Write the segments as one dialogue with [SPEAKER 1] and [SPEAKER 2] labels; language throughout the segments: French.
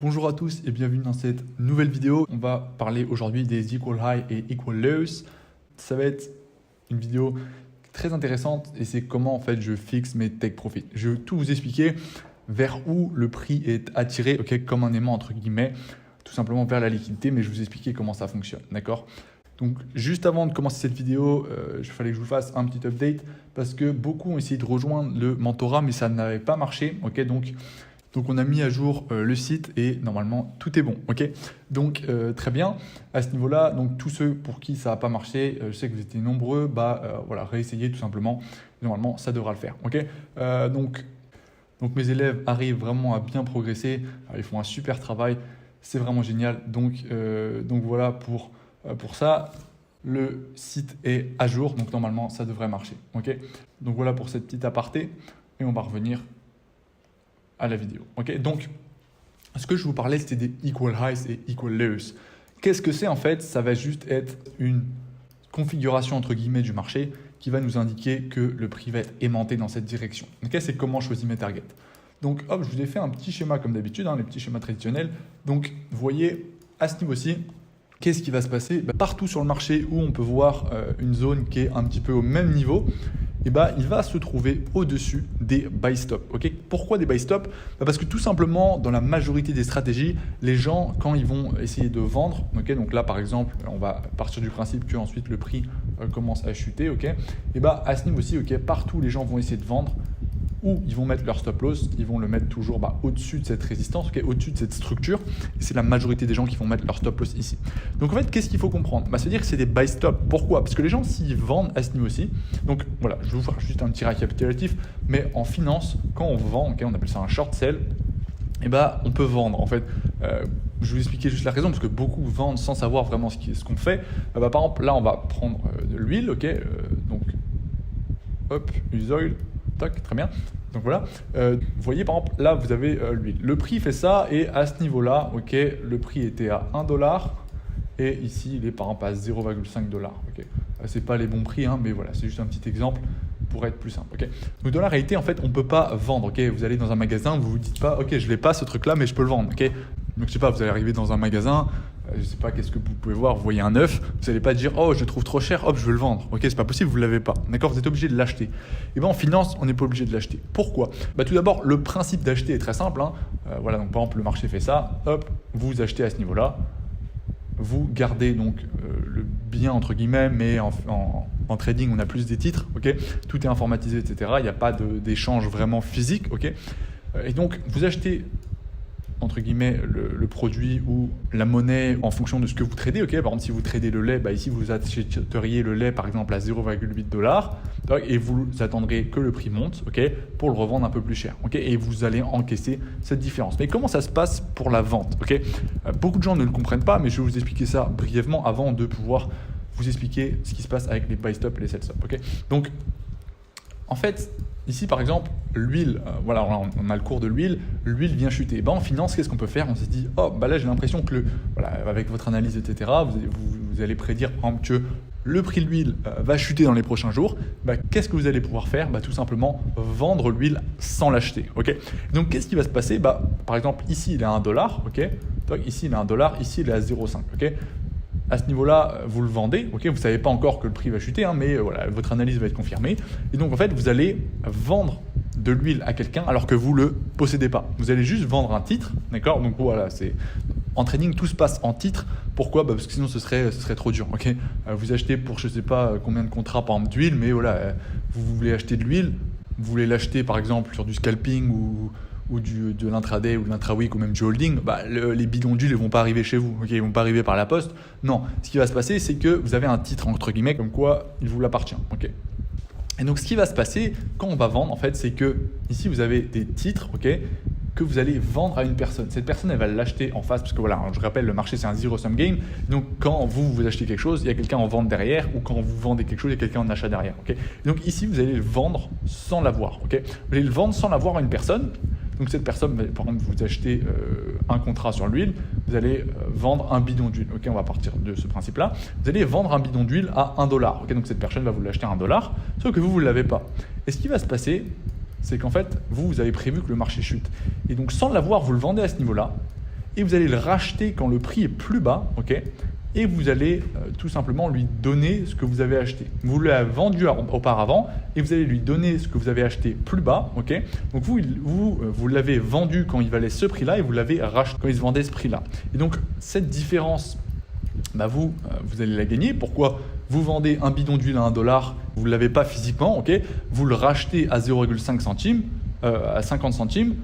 [SPEAKER 1] Bonjour à tous et bienvenue dans cette nouvelle vidéo. On va parler aujourd'hui des equal high et equal lows. Ça va être une vidéo très intéressante et c'est comment en fait je fixe mes take profit. Je vais tout vous expliquer vers où le prix est attiré, comme un aimant entre guillemets, tout simplement vers la liquidité, mais je vais vous expliquer comment ça fonctionne, d'accord? Donc juste avant de commencer cette vidéo, il fallait que je vous fasse un petit update parce que beaucoup ont essayé de rejoindre le mentorat mais ça n'avait pas marché, donc on a mis à jour le site et normalement tout est bon, Donc très bien. À ce niveau-là, donc tous ceux pour qui ça n'a pas marché, je sais que vous étiez nombreux, réessayez tout simplement. Normalement ça devra le faire, donc mes élèves arrivent vraiment à bien progresser, ils font un super travail, c'est vraiment génial. Donc voilà pour ça. Le site est à jour, donc normalement ça devrait marcher, Donc voilà pour cette petite aparté et on va revenir à la vidéo. Donc, ce que je vous parlais, c'était des equal highs et equal lows. Qu'est-ce que c'est en fait? Ça va juste être une configuration entre guillemets du marché qui va nous indiquer que le prix va être aimanté dans cette direction. C'est comment je choisis mes targets. Donc, hop, je vous ai fait un petit schéma comme d'habitude, les petits schémas traditionnels. Donc, vous voyez, à ce niveau-ci, qu'est-ce qui va se passer? Partout sur le marché où on peut voir une zone qui est un petit peu au même niveau, il va se trouver au-dessus des buy stop. Pourquoi des buy stop? Parce que tout simplement, dans la majorité des stratégies, les gens, quand ils vont essayer de vendre, donc là par exemple, on va partir du principe que ensuite le prix commence à chuter, à ce niveau-ci, partout les gens vont essayer de vendre, ou ils vont mettre leur stop loss, ils vont le mettre toujours au-dessus de cette résistance, au-dessus de cette structure, et c'est la majorité des gens qui vont mettre leur stop loss ici. Donc en fait, qu'est-ce qu'il faut comprendre? C'est-à-dire que c'est des buy stop. Pourquoi? Parce que les gens, s'ils vendent à ce niveau-ci, donc voilà, je vais vous faire juste un petit récapitulatif, mais en finance, quand on vend, on appelle ça un short sell, on peut vendre. En fait, je vais vous expliquer juste la raison, parce que beaucoup vendent sans savoir vraiment ce qu'on fait. Par exemple, là, on va prendre de l'huile, donc hop, use oil. Très bien. Donc voilà, vous voyez par exemple, là vous avez l'huile. Le prix fait ça et à ce niveau-là, le prix était à 1 dollar et ici il est par exemple à 0,5 dollars. C'est pas les bons prix, mais voilà, c'est juste un petit exemple pour être plus simple. Donc dans la réalité, en fait, on ne peut pas vendre. Vous allez dans un magasin, vous vous dites pas, je l'ai pas ce truc-là, mais je peux le vendre. Donc je sais pas, vous allez arriver dans un magasin. Je ne sais pas qu'est-ce que vous pouvez voir, vous voyez un œuf, vous n'allez pas dire je le trouve trop cher, hop je veux le vendre. C'est pas possible, vous ne l'avez pas. Vous êtes obligé de l'acheter. Et en finance, on n'est pas obligé de l'acheter. Pourquoi? Tout d'abord, le principe d'acheter est très simple. Donc par exemple, le marché fait ça, hop, vous achetez à ce niveau-là, vous gardez donc le bien entre guillemets, mais en trading, on a plus des titres, tout est informatisé, etc. Il n'y a pas d'échange vraiment physique, Et donc, vous achetez entre guillemets le produit ou la monnaie en fonction de ce que vous tradez. Par exemple, si vous tradez le lait, ici vous achèteriez le lait par exemple à 0,8 dollars et vous attendrez que le prix monte pour le revendre un peu plus cher. Et vous allez encaisser cette différence. Mais comment ça se passe pour la vente? Beaucoup de gens ne le comprennent pas, mais je vais vous expliquer ça brièvement avant de pouvoir vous expliquer ce qui se passe avec les buy stop et les sell stop. Donc en fait, ici, par exemple, l'huile, on a le cours de l'huile vient chuter. En finance, qu'est-ce qu'on peut faire? On s'est dit, là, j'ai l'impression que, avec votre analyse, etc., vous allez prédire, par exemple, que le prix de l'huile va chuter dans les prochains jours. Qu'est-ce que vous allez pouvoir faire? Tout simplement, vendre l'huile sans l'acheter. Donc, qu'est-ce qui va se passer? Par exemple, ici, il est à 1 dollar. Ici, il est à 1 dollar. Ici, il est à 0,5. À ce niveau-là, vous le vendez, vous ne savez pas encore que le prix va chuter, mais votre analyse va être confirmée. Et donc, en fait, vous allez vendre de l'huile à quelqu'un alors que vous ne le possédez pas. Vous allez juste vendre un titre, d'accord? Donc voilà, en trading, tout se passe en titre. Pourquoi? Parce que sinon, ce serait trop dur, Vous achetez pour je ne sais pas combien de contrats, par exemple, d'huile, mais vous voulez acheter de l'huile, vous voulez l'acheter, par exemple, sur du scalping ou de l'intraday ou de l'intra-week ou même du holding, les bidons d'huile ne vont pas arriver chez vous, ils ne vont pas arriver par la poste. Non, ce qui va se passer, c'est que vous avez un titre entre guillemets comme quoi il vous appartient. Et donc ce qui va se passer quand on va vendre, en fait, c'est que ici vous avez des titres, que vous allez vendre à une personne. Cette personne, elle va l'acheter en face parce que je rappelle, le marché c'est un zero sum game. Donc quand vous achetez quelque chose, il y a quelqu'un en vente derrière, ou quand vous vendez quelque chose, il y a quelqu'un en achat derrière. Donc ici vous allez le vendre sans l'avoir. Vous allez le vendre sans l'avoir à une personne. Donc cette personne, par exemple, vous achetez un contrat sur l'huile, vous allez vendre un bidon d'huile. On va partir de ce principe-là. Vous allez vendre un bidon d'huile à 1 dollar. Donc cette personne va vous l'acheter à 1 dollar, sauf que vous ne l'avez pas. Et ce qui va se passer, c'est qu'en fait, vous avez prévu que le marché chute. Et donc sans l'avoir, vous le vendez à ce niveau-là. et vous allez le racheter quand le prix est plus bas, ok, et vous allez tout simplement lui donner ce que vous avez acheté. Vous l'avez vendu auparavant et vous allez lui donner ce que vous avez acheté plus bas, ok. Donc vous l'avez vendu quand il valait ce prix-là et vous l'avez racheté quand il se vendait ce prix-là. Et donc cette différence, vous allez la gagner. Pourquoi? Vous vendez un bidon d'huile à $1, vous ne l'avez pas physiquement, ok. Vous le rachetez à 0,5 centimes, à 50 centimes.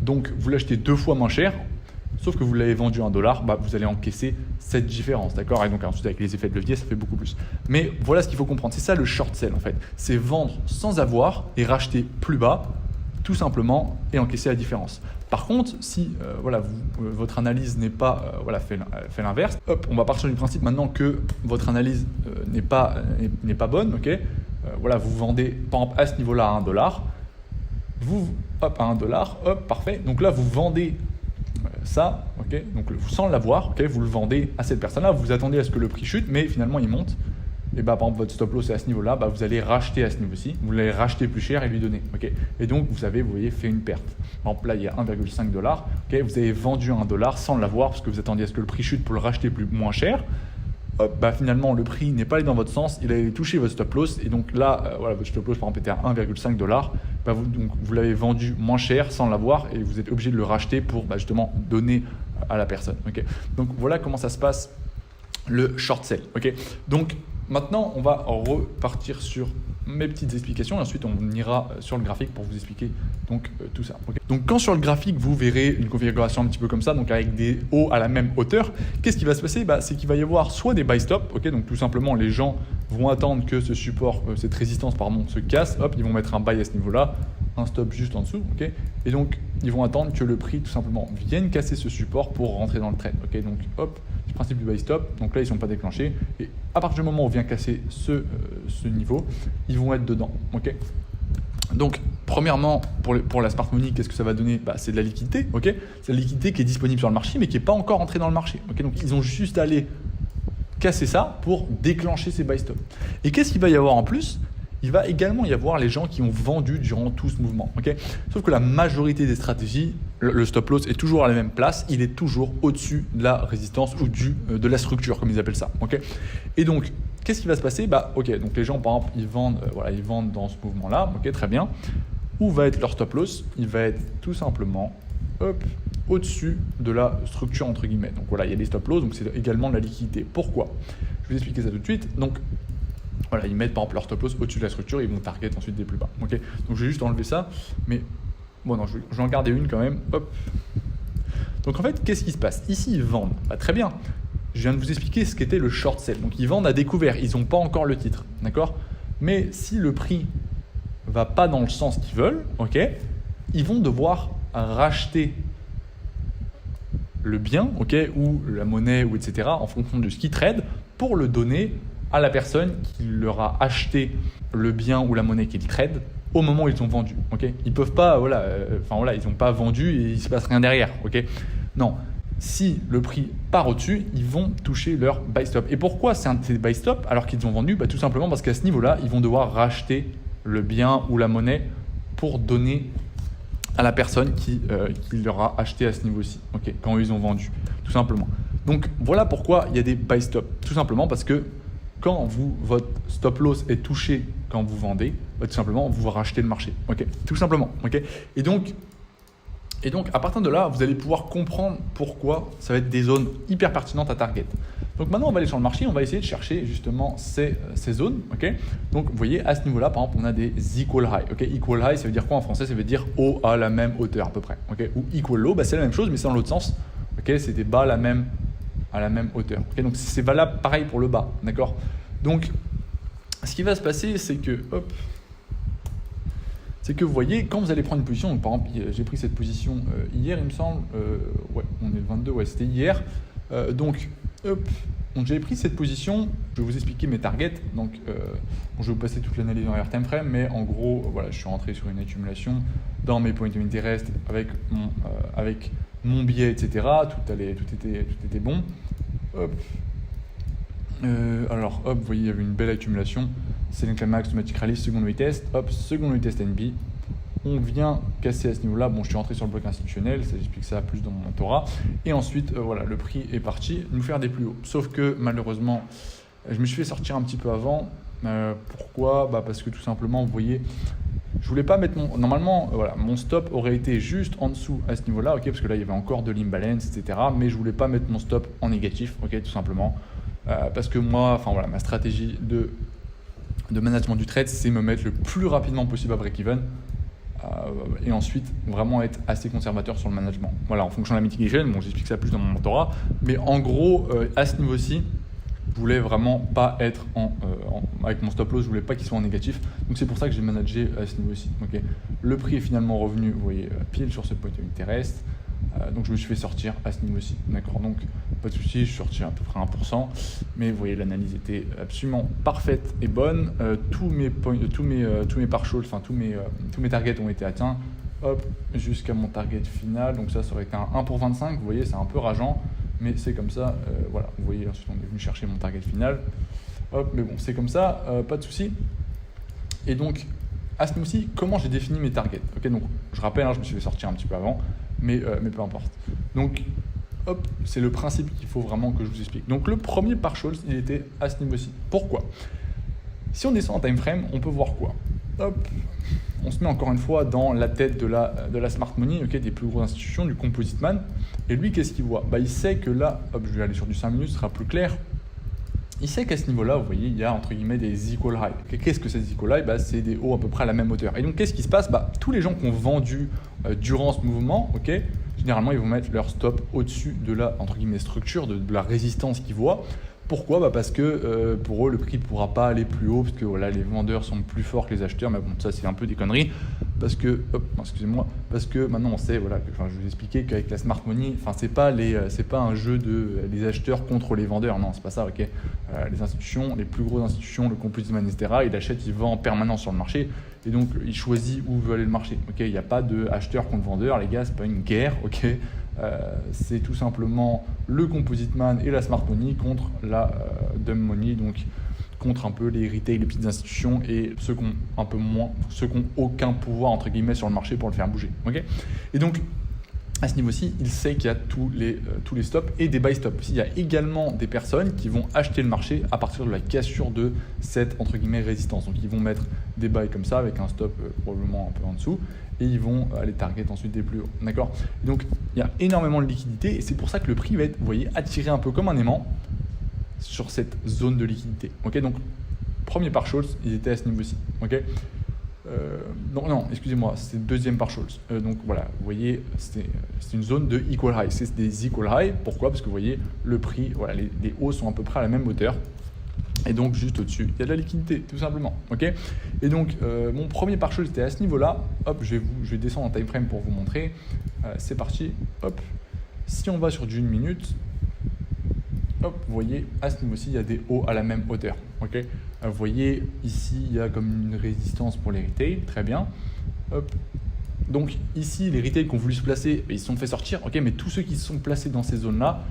[SPEAKER 1] Donc vous l'achetez 2 fois moins cher. Sauf que vous l'avez vendu à $1, vous allez encaisser cette différence, d'accord? Et donc ensuite avec les effets de levier, ça fait beaucoup plus. Mais voilà ce qu'il faut comprendre, c'est ça le short sell en fait. C'est vendre sans avoir et racheter plus bas, tout simplement, et encaisser la différence. Par contre, si votre analyse n'est pas fait l'inverse, on va partir du principe maintenant que votre analyse n'est pas bonne, ok? Vous vendez par exemple à ce niveau-là à $1, à $1, parfait. Donc là, vous vendez ça, ok, donc sans l'avoir, ok, vous le vendez à cette personne-là, vous attendez à ce que le prix chute, mais finalement il monte. Et par exemple votre stop loss est à ce niveau-là, vous allez racheter à ce niveau-ci, vous l'allez racheter plus cher et lui donner, ok. Et donc vous voyez, fait une perte. Par exemple là il y a 1,5 $, ok, vous avez vendu à $1 sans l'avoir parce que vous attendiez à ce que le prix chute pour le racheter moins cher. Finalement le prix n'est pas allé dans votre sens, il a touché votre stop loss et donc là votre stop loss par exemple était à 1,5 $, vous l'avez vendu moins cher sans l'avoir et vous êtes obligé de le racheter pour justement donner à la personne, ok. Donc voilà comment ça se passe le short sell, ok. Donc maintenant on va repartir sur mes petites explications et ensuite on ira sur le graphique pour vous expliquer tout ça, okay. Donc quand sur le graphique vous verrez une configuration un petit peu comme ça, donc avec des hauts à la même hauteur, qu'est-ce qui va se passer? C'est qu'il va y avoir soit des buy stop, ok, donc tout simplement les gens vont attendre que ce support, cette résistance se casse, ils vont mettre un buy à ce niveau-là, un stop juste en dessous, ok, et donc ils vont attendre que le prix tout simplement vienne casser ce support pour rentrer dans le trade, ok. Donc le principe du buy stop, donc là ils ne sont pas déclenchés et à partir du moment où on vient casser ce niveau, ils vont être dedans, ok. Donc premièrement pour la smart money, qu'est-ce que ça va donner? C'est de la liquidité, ok. C'est de la liquidité qui est disponible sur le marché mais qui n'est pas encore entrée dans le marché, ok. Donc ils ont juste à aller casser ça pour déclencher ces buy stop. Et qu'est-ce qu'il va y avoir en plus? Il va également y avoir les gens qui ont vendu durant tout ce mouvement, ok. Sauf que la majorité des stratégies, le stop loss est toujours à la même place, il est toujours au-dessus de la résistance ou de la structure, comme ils appellent ça, ok. Et donc, qu'est-ce qui va se passer? Ok, donc les gens, par exemple, ils vendent dans ce mouvement-là, ok, très bien. Où va être leur stop loss? Il va être tout simplement, au-dessus de la structure, entre guillemets. Donc voilà, il y a des stop loss, donc c'est également de la liquidité. Pourquoi? Je vais vous expliquer ça tout de suite. Donc, ils mettent par exemple leur stop loss au-dessus de la structure, ils vont target ensuite des plus bas. Okay, donc je vais juste enlever ça, mais bon, non, je vais en garder une quand même. Donc en fait, qu'est-ce qui se passe? Ici, ils vendent. Très bien. Je viens de vous expliquer ce qu'était le short sell. Donc ils vendent à découvert, ils n'ont pas encore le titre, d'accord? Mais si le prix va pas dans le sens qu'ils veulent, ok, ils vont devoir racheter le bien, ok, ou la monnaie, ou etc. en fonction de ce qu'ils tradent pour le donner à la personne qui leur a acheté le bien ou la monnaie qu'ils tradent au moment où ils ont vendu. Okay, ils peuvent pas, ils n'ont pas vendu et il ne se passe rien derrière. Okay, non, si le prix part au-dessus, ils vont toucher leur buy stop. Et pourquoi c'est un de ces buy stop alors qu'ils ont vendu? Tout simplement parce qu'à ce niveau-là, ils vont devoir racheter le bien ou la monnaie pour donner à la personne qui leur a acheté à ce niveau-ci, okay, quand ils ont vendu, tout simplement. Donc voilà pourquoi il y a des buy stop, tout simplement parce que quand votre stop loss est touché quand vous vendez, tout simplement, vous rachetez le marché. Okay, tout simplement. Okay, et donc, à partir de là, vous allez pouvoir comprendre pourquoi ça va être des zones hyper pertinentes à target. Donc maintenant, on va aller sur le marché, on va essayer de chercher justement ces zones. Okay, donc vous voyez, à ce niveau-là, par exemple, on a des equal high. Okay, equal high, ça veut dire quoi en français? Ça veut dire haut à la même hauteur à peu près. Okay, ou equal low, c'est la même chose, mais c'est dans l'autre sens. Okay, c'est des bas à la même hauteur. Okay, donc c'est valable pareil pour le bas, d'accord? Donc ce qui va se passer, c'est que vous voyez, quand vous allez prendre une position, donc par exemple j'ai pris cette position hier il me semble, on est le 22, c'était hier, donc j'avais pris cette position, je vais vous expliquer mes targets, donc je vais vous passer toute l'analyse en time frame, mais en gros je suis rentré sur une accumulation dans mes points d'interest avec mon billet, etc. Tout était bon. Vous voyez, il y avait une belle accumulation. Selling Climax, Automatic Rally, second retest, second retest NB. on vient casser à ce niveau-là. Bon, je suis rentré sur le bloc institutionnel, ça j'explique ça plus dans mon mentorat. Et ensuite, voilà, le prix est parti nous faire des plus hauts. Sauf que malheureusement, je me suis fait sortir un petit peu avant. Pourquoi ? Parce que tout simplement, vous voyez, je voulais pas mettre mon... Normalement, voilà, mon stop aurait été juste en dessous à ce niveau-là, ok, parce que là, il y avait encore de l'imbalance, etc. Mais je voulais pas mettre mon stop en négatif, ok, tout simplement. Parce que moi, enfin voilà, ma stratégie de management du trade, c'est me mettre le plus rapidement possible à break-even. Et ensuite vraiment être assez conservateur sur le management. Voilà, en fonction de la mitigation, bon, j'explique ça plus dans mon mentorat, mais en gros, à ce niveau-ci, je voulais vraiment pas être avec mon stop loss, je voulais pas qu'il soit en négatif, donc c'est pour ça que j'ai managé à ce niveau-ci. Okay. Le prix est finalement revenu, vous voyez, pile sur ce point d'intérêt, donc je me suis fait sortir à ce niveau-ci, d'accord, donc pas de souci, je suis sorti à peu près 1%, mais vous voyez, l'analyse était absolument parfaite et bonne, tous mes partials, enfin tous mes targets ont été atteints, hop, jusqu'à mon target final, donc ça aurait été un 1 pour 25, vous voyez, c'est un peu rageant, mais c'est comme ça, voilà, vous voyez, ensuite on est venu chercher mon target final, hop, mais bon, c'est comme ça, pas de souci. Et donc, à ce niveau-ci, comment j'ai défini mes targets? Ok, donc je rappelle, je me suis fait sortir un petit peu avant, mais peu importe. Donc, hop, c'est le principe qu'il faut vraiment que je vous explique. Donc, le premier partial, il était à ce niveau-ci. Pourquoi? Si on descend en time frame, on peut voir quoi? Hop, on se met encore une fois dans la tête de la smart money, okay, des plus grosses institutions, du composite man. Et lui, qu'est-ce qu'il voit? Il sait que là, hop, je vais aller sur du 5 minutes, ce sera plus clair. Il sait qu'à ce niveau-là, vous voyez, il y a entre guillemets des equal high. Qu'est-ce que c'est des equal high? C'est des hauts à peu près à la même hauteur. Et donc, qu'est-ce qui se passe? Tous les gens qui ont vendu durant ce mouvement, ok, généralement, ils vont mettre leur stop au-dessus de la entre guillemets structure, de la résistance qu'ils voient. Pourquoi? Parce que pour eux, le prix ne pourra pas aller plus haut, parce que voilà, les vendeurs sont plus forts que les acheteurs. Mais bon, ça, c'est un peu des conneries. Parce que, parce que maintenant, on sait, voilà, je vous expliquais qu'avec la smart money, c'est pas un jeu de les acheteurs contre les vendeurs. Non, c'est pas ça, ok. Les institutions, les plus grosses institutions, le composite man, etc., il achète, il vend en permanence sur le marché. Et donc, il choisit où veut aller le marché. Ok, il n'y a pas de acheteur contre vendeur, les gars, c'est pas une guerre, ok. C'est tout simplement le composite man et la smart money contre la dumb money, donc contre un peu les retail, les petites institutions et ceux qui ont un peu moins, ceux qui n'ont aucun pouvoir entre guillemets sur le marché pour le faire bouger. Okay, et donc à ce niveau-ci, il sait qu'il y a tous les stops et des buy stops. Il y a également des personnes qui vont acheter le marché à partir de la cassure de cette entre guillemets résistance. Donc ils vont mettre des buys comme ça avec un stop probablement un peu en dessous et ils vont aller target ensuite des plus hauts. D'accord? Donc il y a énormément de liquidité et c'est pour ça que le prix va être, vous voyez, attiré un peu comme un aimant sur cette zone de liquidité. Ok, donc premier partial, ils étaient à ce niveau-ci. Ok. Non, excusez-moi, c'est le deuxième partial. Donc voilà, vous voyez, c'est une zone de equal high. C'est des equal high. Pourquoi? Parce que vous voyez, le prix, voilà, les hauts sont à peu près à la même hauteur. Et donc juste au-dessus, il y a de la liquidité, tout simplement. Ok. Et donc mon premier partial était à ce niveau-là. Hop, je vais descendre en time frame pour vous montrer. C'est parti. Hop. Si on va sur du 1 minute. Hop, vous voyez, à ce niveau-ci, il y a des hauts à la même hauteur. Okay, vous voyez, ici, il y a comme une résistance pour les retail. Très bien. Hop. Donc, ici, les retail qui ont voulu se placer, ils se sont fait sortir. Okay, mais tous ceux qui se sont placés dans ces zones-là,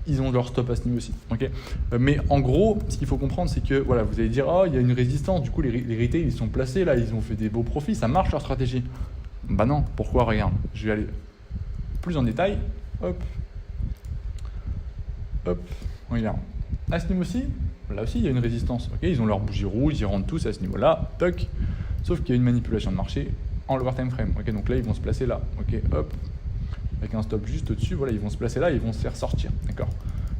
[SPEAKER 1] ils ont leur stop à ce niveau-ci. Okay, mais en gros, ce qu'il faut comprendre, c'est que voilà, vous allez dire, oh, il y a une résistance. Du coup, les retail, ils sont placés là, ils ont fait des beaux profits. Ça marche leur stratégie. Bah non, pourquoi? Regarde, je vais aller plus en détail. Hop. Hop, regarde. À ce niveau-ci, là aussi, il y a une résistance. Okay, ils ont leur bougie rouge, ils rentrent tous à ce niveau-là. Toc. Sauf qu'il y a une manipulation de marché en lower time frame. Okay, donc là, ils vont se placer là. Okay, hop. Avec un stop juste au-dessus, voilà, ils vont se placer là, ils vont se faire sortir. D'accord.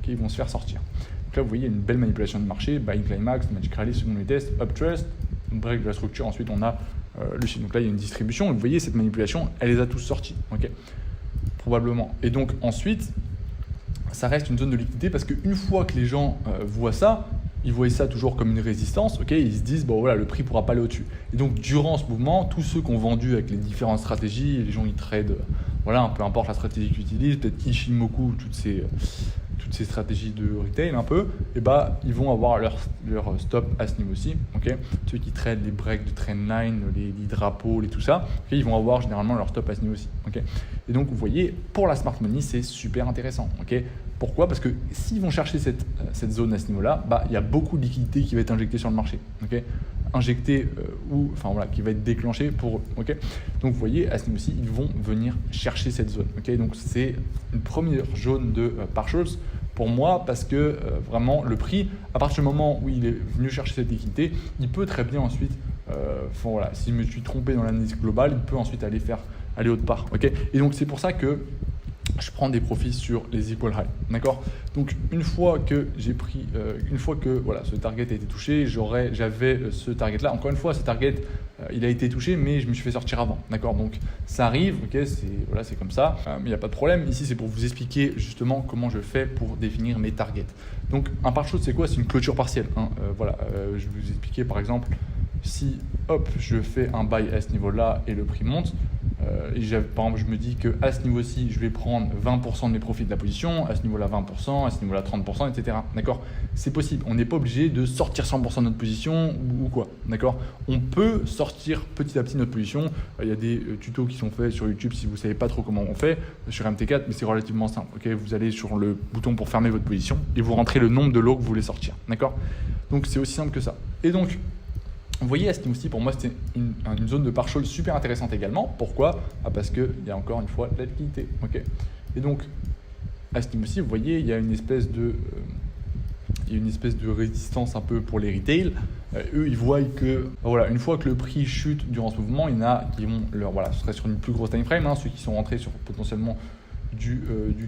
[SPEAKER 1] Okay, ils vont se faire sortir. Donc là, vous voyez, une belle manipulation de marché. Buying climax, magic rally, second retest, up trust, break de la structure. Ensuite, on a le chiffre. Donc là, il y a une distribution. Et vous voyez, cette manipulation, elle les a tous sortis. Okay, probablement. Et donc, ensuite, ça reste une zone de liquidité parce qu'une fois que les gens voient ça, ils voient ça toujours comme une résistance, okay, ils se disent bon voilà, le prix ne pourra pas aller au-dessus. Et donc durant ce mouvement, tous ceux qui ont vendu avec les différentes stratégies, les gens ils tradent, voilà, peu importe la stratégie qu'ils utilisent, peut-être Ishimoku, toutes ces stratégies de retail un peu, et ils vont avoir leur stop à ce niveau-ci. Okay, ceux qui tradent les breaks de trendline, les drapeaux, tout ça, okay, ils vont avoir généralement leur stop à ce niveau-ci. Okay. Et donc vous voyez, pour la smart money, c'est super intéressant. Okay. Pourquoi? Parce que s'ils vont chercher cette zone à ce niveau-là, il y a beaucoup de liquidité qui va être injectée sur le marché. Okay, injecté ou enfin voilà, qui va être déclenché pour eux. Ok, donc vous voyez, à ce niveau-ci, ils vont venir chercher cette zone. Ok, donc c'est une première zone de partials pour moi parce que vraiment le prix, à partir du moment où il est venu chercher cette liquidité, il peut très bien ensuite, enfin, voilà, si je me suis trompé dans l'analyse globale, il peut ensuite aller autre part. Ok, et donc c'est pour ça que je prends des profits sur les equal high, d'accord. Donc une fois que j'ai pris, une fois que voilà, ce target a été touché, j'avais ce target là. Encore une fois, ce target, il a été touché, mais je me suis fait sortir avant, d'accord. Donc ça arrive, ok, c'est comme ça, mais il n'y a pas de problème. Ici, c'est pour vous expliquer justement comment je fais pour définir mes targets. Donc un part-short, c'est quoi? C'est une clôture partielle. Hein. Voilà, je vais vous expliquer par exemple. Si hop, je fais un buy à ce niveau-là et le prix monte, par exemple, je me dis qu'à ce niveau-ci, je vais prendre 20% de mes profits de la position, à ce niveau-là 20%, à ce niveau-là 30%, etc. D'accord? C'est possible. On n'est pas obligé de sortir 100% de notre position ou quoi. D'accord? On peut sortir petit à petit notre position. Il y a des tutos qui sont faits sur YouTube si vous ne savez pas trop comment on fait sur MT4, mais c'est relativement simple. Ok? Vous allez sur le bouton pour fermer votre position et vous rentrez le nombre de lots que vous voulez sortir. D'accord? Donc c'est aussi simple que ça. Et donc, vous voyez, à ce niveau-ci, pour moi, c'était une zone de partial super intéressante également. Pourquoi? Parce qu'il y a encore une fois de la liquidité. Okay, et donc, à ce niveau-ci, vous voyez, il y a une espèce de résistance un peu pour les retail. Eux, ils voient que, voilà, une fois que le prix chute durant ce mouvement, il y en a qui vont, voilà, ce serait sur une plus grosse time frame, hein, ceux qui sont rentrés sur potentiellement du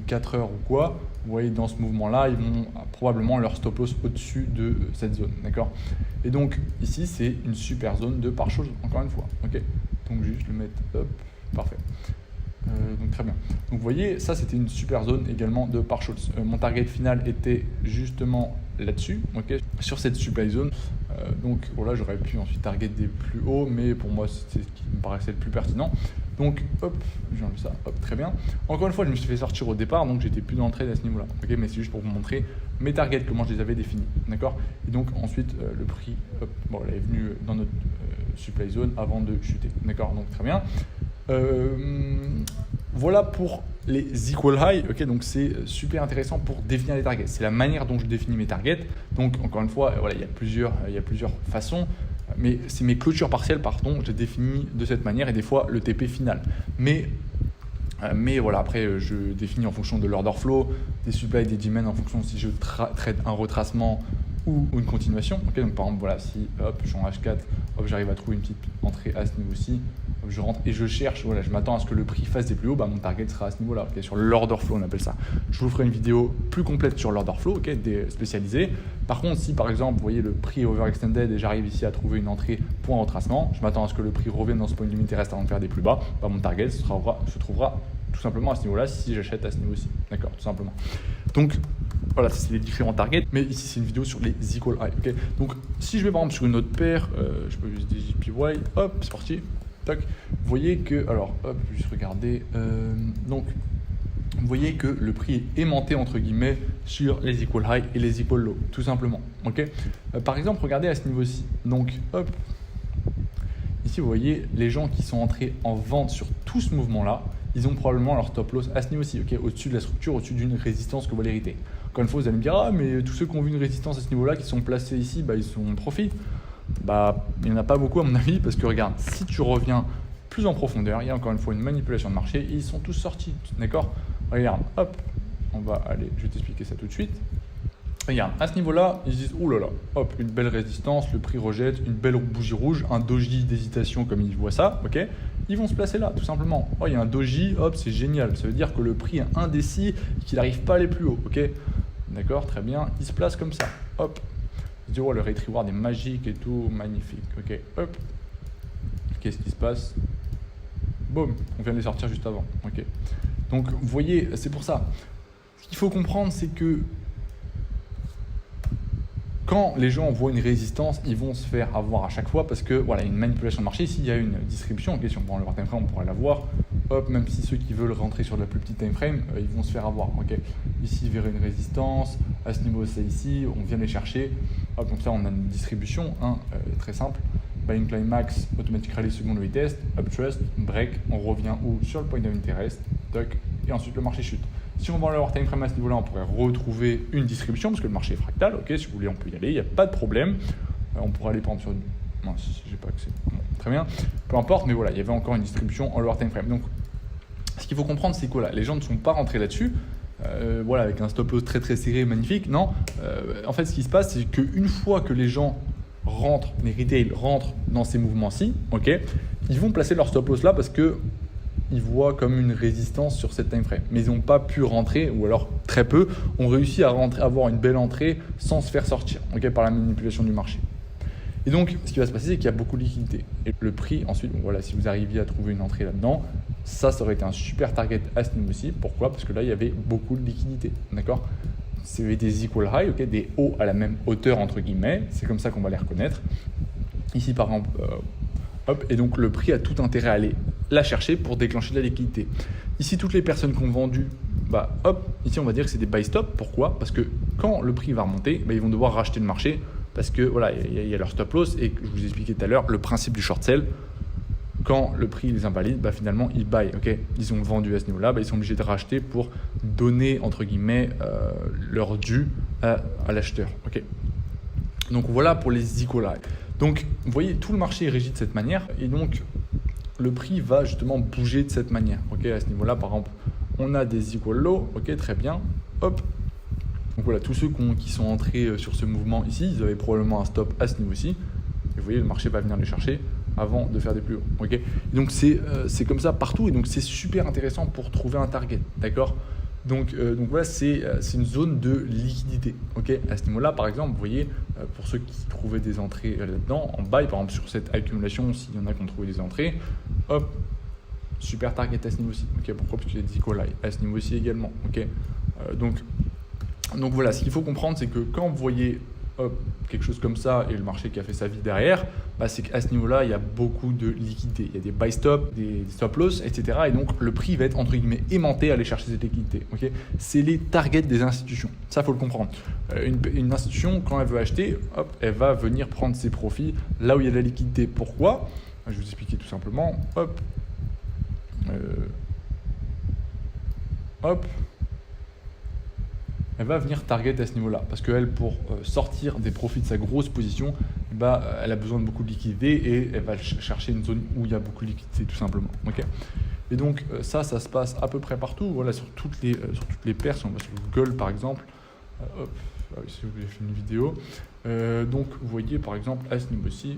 [SPEAKER 1] 4 heures ou quoi, vous voyez dans ce mouvement-là, ils vont probablement leur stop loss au-dessus de cette zone, d'accord. Et donc ici, c'est une super zone de partial, encore une fois, ok. Donc juste le mettre, hop, parfait. Donc très bien. Donc vous voyez, ça c'était une super zone également de partials. Mon target final était justement là-dessus, ok, sur cette supply zone. Donc voilà, j'aurais pu ensuite target des plus hauts, mais pour moi c'est ce qui me paraissait le plus pertinent. Donc hop, j'ai enlevé ça, hop, très bien. Encore une fois, je me suis fait sortir au départ, donc j'étais plus dans le trade à ce niveau-là. Ok, mais c'est juste pour vous montrer mes targets, comment je les avais définis, d'accord. Et donc ensuite le prix, hop, bon, il est venu dans notre supply zone avant de chuter, d'accord. Donc très bien. Voilà pour les equal high, ok, donc c'est super intéressant pour définir les targets. C'est la manière dont je définis mes targets. Donc encore une fois, voilà, il y a plusieurs façons, mais c'est mes clôtures partielles, pardon, je les définis de cette manière et des fois le TP final. Mais voilà, après je définis en fonction de l'order flow, des supply et des demand en fonction si je trade un retracement ou une continuation. Okay, donc par exemple, voilà, si hop, je suis en H4, hop, j'arrive à trouver une petite entrée à ce niveau-ci, je rentre et je cherche, voilà, je m'attends à ce que le prix fasse des plus hauts, bah, mon target sera à ce niveau-là, okay, sur l'order flow on appelle ça. Je vous ferai une vidéo plus complète sur l'order flow, okay, spécialisée. Par contre, si par exemple, vous voyez le prix est overextended et j'arrive ici à trouver une entrée pour un retracement, je m'attends à ce que le prix revienne dans ce point limite et reste avant de faire des plus bas, bah, mon target se trouvera tout simplement à ce niveau-là si j'achète à ce niveau-ci, d'accord, tout simplement. Donc voilà, c'est les différents targets, mais ici c'est une vidéo sur les equal high. Okay, donc si je vais par exemple sur une autre paire, je peux juste des JPY, hop, c'est parti. Toc. Vous voyez que, alors hop, juste regarder, donc vous voyez que le prix est aimanté entre guillemets sur les equal high et les equal low, tout simplement. Ok. Par exemple, regardez à ce niveau-ci. Donc hop, ici vous voyez les gens qui sont entrés en vente sur tout ce mouvement-là, ils ont probablement leur stop loss à ce niveau-ci, ok, au-dessus de la structure, au-dessus d'une résistance que vous allez hériter. Encore une fois, vous allez me dire, ah mais tous ceux qui ont vu une résistance à ce niveau-là, qui sont placés ici, bah, ils sont en profit. Bah, il n'y en a pas beaucoup à mon avis, parce que regarde, si tu reviens plus en profondeur, il y a encore une fois une manipulation de marché et ils sont tous sortis, d'accord. Regarde, hop, on va aller, je vais t'expliquer ça tout de suite. Regarde, à ce niveau-là, ils disent, oh là là, hop, une belle résistance, le prix rejette, une belle bougie rouge, un doji d'hésitation comme ils voient ça, ok. Ils vont se placer là, tout simplement. Oh, il y a un doji, hop, c'est génial, ça veut dire que le prix est indécis et qu'il n'arrive pas à aller plus haut, ok. D'accord, très bien, il se place comme ça, hop. Ils disent, oh, le rate reward est magique et tout, magnifique, ok, hop. Qu'est-ce qui se passe? Boum, on vient de les sortir juste avant, ok. Donc, vous voyez, c'est pour ça. Ce qu'il faut comprendre, c'est que quand les gens voient une résistance, ils vont se faire avoir à chaque fois parce que voilà, il y a une manipulation de marché. S'il y a une distribution, okay, si on prend le time frame, on pourrait la voir. Hop, même si ceux qui veulent rentrer sur de la plus petite time frame, ils vont se faire avoir. Okay. Ici, il verrait une résistance. À ce niveau, c'est ici. On vient les chercher. Hop, donc là, on a une distribution très simple. Buying climax, automatic rally, second retest, uptrust, break. On revient où? Sur le point of interest. Toc, et ensuite, le marché chute. Si on va avoir time frame à ce niveau-là, on pourrait retrouver une distribution parce que le marché est fractal. Ok, si vous voulez, on peut y aller, il n'y a pas de problème. On pourrait aller prendre sur mince, j'ai pas accès. Bon, très bien, peu importe, mais voilà, il y avait encore une distribution en lower time frame. Donc, ce qu'il faut comprendre, c'est que là, les gens ne sont pas rentrés là-dessus. Voilà, avec un stop loss très très serré, magnifique. Non, en fait, ce qui se passe, c'est qu'une fois que les gens rentrent, les retail rentrent dans ces mouvements-ci, ok, ils vont placer leur stop loss là parce que ils voient comme une résistance sur cette time frame. Mais ils n'ont pas pu rentrer, ou alors très peu, ont réussi à avoir une belle entrée sans se faire sortir, ok, par la manipulation du marché. Et donc, ce qui va se passer, c'est qu'il y a beaucoup de liquidité. Et le prix, ensuite, bon, voilà, si vous arriviez à trouver une entrée là-dedans, ça aurait été un super target à ce niveau-ci. Pourquoi? Parce que là, il y avait beaucoup de liquidité. D'accord? C'est des equal high, okay, des hauts à la même hauteur, entre guillemets. C'est comme ça qu'on va les reconnaître. Ici, par exemple, hop, et donc le prix a tout intérêt à aller la chercher pour déclencher de la liquidité. Ici, toutes les personnes qui ont vendu, bah, hop, ici, on va dire que c'est des buy stop. Pourquoi? Parce que quand le prix va remonter, bah, ils vont devoir racheter le marché. Parce que voilà, il y a leur stop loss et je vous expliquais tout à l'heure le principe du short sell. Quand le prix les invalide, bah finalement ils buy. Okay, ils ont vendu à ce niveau-là, bah ils sont obligés de racheter pour donner entre guillemets leur dû à l'acheteur. Okay. Donc voilà pour les equal high. Donc vous voyez, tout le marché est régi de cette manière et donc le prix va justement bouger de cette manière. Okay, à ce niveau-là, par exemple, on a des equal low. Ok, très bien. Hop. Donc voilà, tous ceux qui sont entrés sur ce mouvement ici, ils avaient probablement un stop à ce niveau-ci. Et vous voyez, le marché va venir les chercher avant de faire des plus hauts. Okay, donc c'est comme ça partout et donc c'est super intéressant pour trouver un target. D'accord, donc voilà, c'est une zone de liquidité. Okay, à ce niveau-là, par exemple, vous voyez, pour ceux qui trouvaient des entrées là-dedans, en buy, par exemple, sur cette accumulation, s'il y en a qui ont trouvé des entrées, hop, super target à ce niveau-ci. Okay, pourquoi? Parce qu'il y a des equal high à ce niveau-ci également. Okay, donc voilà, ce qu'il faut comprendre, c'est que quand vous voyez quelque chose comme ça et le marché qui a fait sa vie derrière, bah, c'est qu'à ce niveau-là, il y a beaucoup de liquidité. Il y a des buy stop, des stop loss, etc. Et donc, le prix va être entre guillemets aimanté à aller chercher cette liquidité. Okay, c'est les targets des institutions. Ça, il faut le comprendre. Une institution, quand elle veut acheter, hop, elle va venir prendre ses profits là où il y a de la liquidité. Pourquoi? Je vais vous expliquer tout simplement. Hop. Elle va venir target à ce niveau-là. Parce qu'elle, pour sortir des profits de sa grosse position, bah, elle a besoin de beaucoup de liquidité et elle va chercher une zone où il y a beaucoup de liquidité, tout simplement. Okay, et donc, ça se passe à peu près partout. Voilà, sur toutes les paires, si on va sur Google, par exemple. Hop, ici, j'ai fait une vidéo. Donc, vous voyez, par exemple, à ce niveau-ci,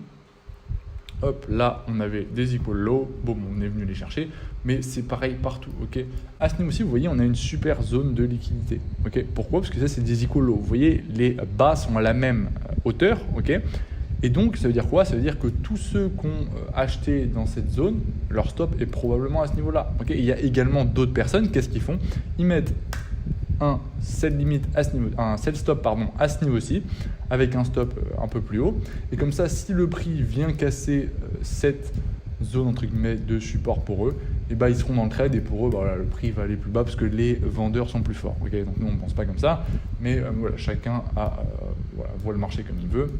[SPEAKER 1] hop, là, on avait des equal low. Bon, on est venu les chercher. Mais c'est pareil partout. Okay, à ce niveau-ci, vous voyez, on a une super zone de liquidité. Okay, pourquoi? Parce que ça, c'est des equal low. Vous voyez, les bas sont à la même hauteur. Okay, et donc, ça veut dire quoi? Ça veut dire que tous ceux qui ont acheté dans cette zone, leur stop est probablement à ce niveau-là. Okay, il y a également d'autres personnes. Qu'est-ce qu'ils font? Ils mettent un sell limit à ce niveau, un sell stop à ce niveau-ci, avec un stop un peu plus haut. Et comme ça, si le prix vient casser cette zone entre guillemets de support pour eux, et bah, ils seront dans le trade et pour eux, bah, voilà, le prix va aller plus bas parce que les vendeurs sont plus forts. Okay, donc nous, on ne pense pas comme ça, mais voilà, chacun voit le marché comme il veut.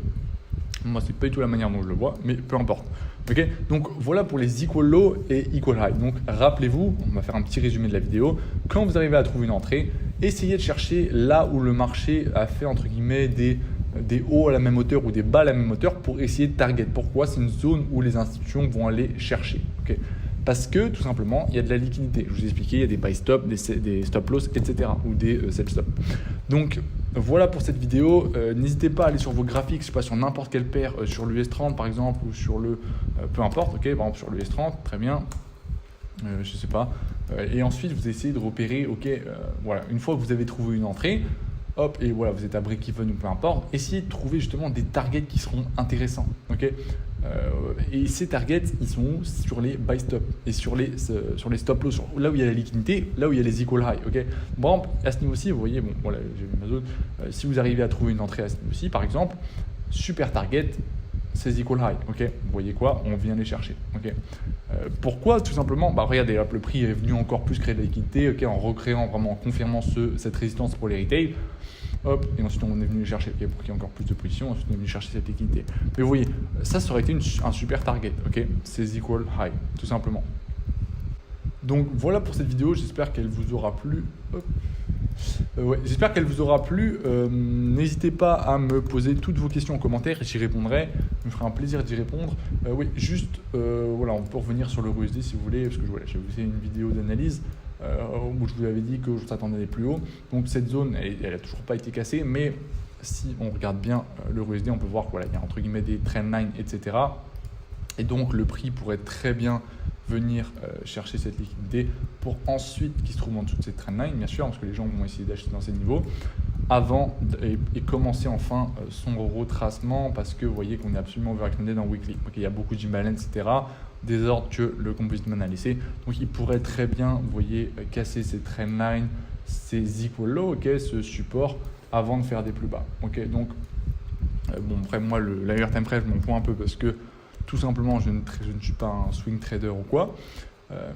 [SPEAKER 1] Moi, c'est pas du tout la manière dont je le vois, mais peu importe. Okay, donc voilà pour les equal low et equal high. Donc rappelez-vous, on va faire un petit résumé de la vidéo. Quand vous arrivez à trouver une entrée, essayez de chercher là où le marché a fait entre guillemets des hauts à la même hauteur ou des bas à la même hauteur pour essayer de target. Pourquoi? C'est une zone où les institutions vont aller chercher. Okay, parce que tout simplement, il y a de la liquidité. Je vous ai expliqué, il y a des buy stop, des stop loss, etc. ou des sell stop. Donc voilà pour cette vidéo. N'hésitez pas à aller sur vos graphiques, je sais pas, sur n'importe quelle paire, sur l'US30 par exemple, ou sur le peu importe, ok, par exemple sur l'US30, très bien. Je sais pas. Et ensuite, vous essayez de repérer, ok, voilà, une fois que vous avez trouvé une entrée, hop, et voilà, vous êtes à break-even ou peu importe, essayez de trouver justement des targets qui seront intéressants, ok. Et ces targets, ils sont où? Sur les buy stop et sur les stop loss, là où il y a la liquidité, là où il y a les equal high, ok. Bon, à ce niveau-ci, vous voyez, bon, voilà, j'ai vu ma zone. Si vous arrivez à trouver une entrée à ce niveau-ci, par exemple, super target, c'est equal high, ok. Vous voyez quoi? On vient les chercher, ok. Pourquoi? Tout simplement, bah regardez, hop, le prix est venu encore plus créer de la liquidité, ok, en recréant vraiment, en confirmant cette résistance pour les retail. Hop, et ensuite on est venu chercher, okay, pour qu'il y ait encore plus de positions, ensuite on est venu chercher cette liquidité. Mais vous voyez, ça aurait été un super target, ok, c'est equal high, tout simplement. Donc voilà pour cette vidéo, j'espère qu'elle vous aura plu. Hop. Ouais, j'espère qu'elle vous aura plu. N'hésitez pas à me poser toutes vos questions en commentaire et j'y répondrai. Je me ferai un plaisir d'y répondre. Oui, juste, voilà, on peut revenir sur le USD si vous voulez, parce que voilà, j'ai fait une vidéo d'analyse où je vous avais dit que je s'attendais à aller plus haut. Donc cette zone, elle n'a toujours pas été cassée, mais si on regarde bien le USD, on peut voir qu'il voilà, y a entre guillemets des trendlines, etc. Et donc le prix pourrait très bien venir chercher cette liquidité pour ensuite qui se trouve en dessous de cette trendline, bien sûr, parce que les gens vont essayer d'acheter dans ces niveaux avant et commencer enfin son retracement, parce que vous voyez qu'on est absolument overextended dans weekly. Donc, il y a beaucoup d'imbalance, etc. Des ordres que le composite man a laissé. Donc il pourrait très bien, vous voyez, casser ces trendlines, ces equal low, ce support avant de faire des plus bas. Donc bon, après moi la higher time frame je m'en fous un peu parce que tout simplement je ne suis pas un swing trader ou quoi.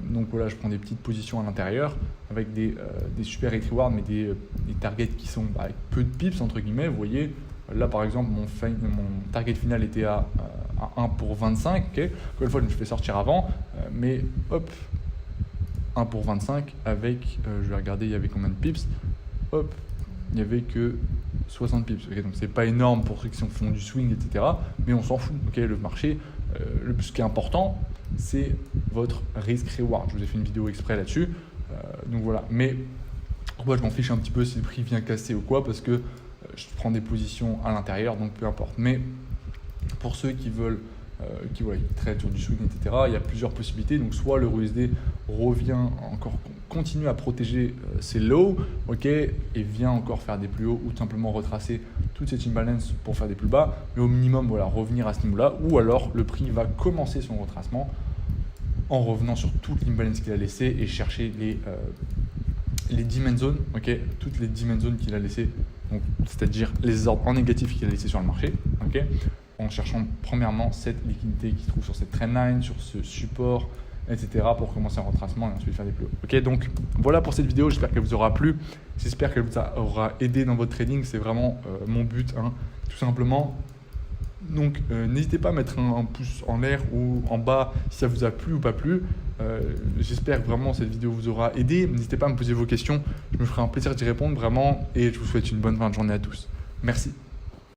[SPEAKER 1] Donc voilà, je prends des petites positions à l'intérieur avec des super hit rewards, mais des targets qui sont avec peu de pips entre guillemets. Vous voyez, là par exemple mon target final était à 1 pour 25. Encore une fois, je me fais sortir avant, mais hop, 1 pour 25 avec, je vais regarder, il y avait combien de pips. Hop, il n'y avait que 60 pips. Donc c'est pas énorme pour ceux qui font du swing, etc. Mais on s'en fout. Le marché, ce qui est important, c'est votre risk-reward. Je vous ai fait une vidéo exprès là-dessus. Donc voilà. Mais moi, je m'en fiche un petit peu si le prix vient casser ou quoi, parce que je prends des positions à l'intérieur, donc peu importe. Mais pour ceux qui veulent, qui traitent sur du swing, etc., il y a plusieurs possibilités. Donc soit le USD revient encore, continue à protéger ses lows, et vient encore faire des plus hauts, ou simplement retracer toute cette imbalance pour faire des plus bas, mais au minimum voilà, revenir à ce niveau-là, ou alors le prix va commencer son retracement en revenant sur toute l'imbalance qu'il a laissé et chercher les demand zones, toutes les demand zones qu'il a laissées, c'est-à-dire les ordres en négatif qu'il a laissés sur le marché, en cherchant premièrement cette liquidité qui se trouve sur cette trendline, sur ce support, etc. pour commencer un retracement et ensuite faire des plus hauts. Donc voilà pour cette vidéo, j'espère qu'elle vous aura plu, j'espère qu'elle vous aura aidé dans votre trading, c'est vraiment mon but, tout simplement. Donc n'hésitez pas à mettre un pouce en l'air ou en bas si ça vous a plu ou pas plu. J'espère que vraiment cette vidéo vous aura aidé. N'hésitez pas à me poser vos questions, je me ferai un plaisir d'y répondre vraiment et je vous souhaite une bonne fin de journée à tous. Merci.